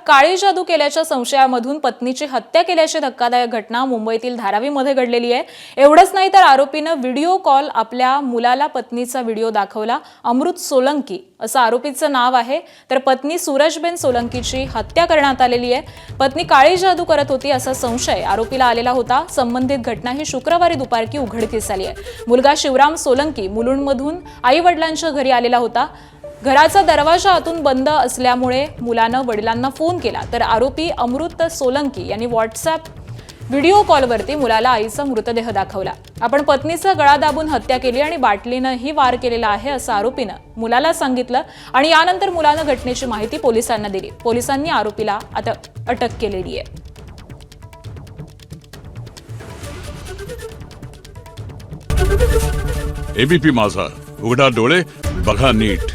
काळी जादू केल्याच्या संशयामधून पत्नीची हत्या केल्याची धक्कादायक घटना मुंबईतील धारावीमध्ये घडलेली आहे। एवढंच नाही तर आरोपीनं व्हिडिओ कॉल आपल्या मुलाला पत्नीचा व्हिडिओ दाखवला। अमृत सोलंकी असं आरोपीचं नाव आहे। तर पत्नी सूरजबेन सोलंकीची हत्या करण्यात आलेली आहे। पत्नी काळी जादू करत होती असा संशय आरोपीला आलेला होता। संबंधित घटना ही शुक्रवारी दुपारी उघडकीस आली आहे। मुलगा शिवराम सोलंकी मुलुंडमधून आई वडिलांच्या घरी आलेला होता। घराचा दरवाजा आतून बंद असल्यामुळे मुलानं वडिलांना फोन केला तर आरोपी अमृत सोलंकी यांनी व्हॉट्सअप व्हिडिओ कॉलवरती मुलाला आईचा मृतदेह दाखवला। आपण पत्नीचा गळा दाबून हत्या केली आणि बाटलीनंही वार केलेला आहे असं आरोपीनं मुलाला सांगितलं आणि यानंतर मुलानं घटनेची माहिती पोलिसांना दिली। पोलिसांनी आरोपीला आता अटक केलेली आहे। एबीपी माझा, उघडा डोळे बघा नीट।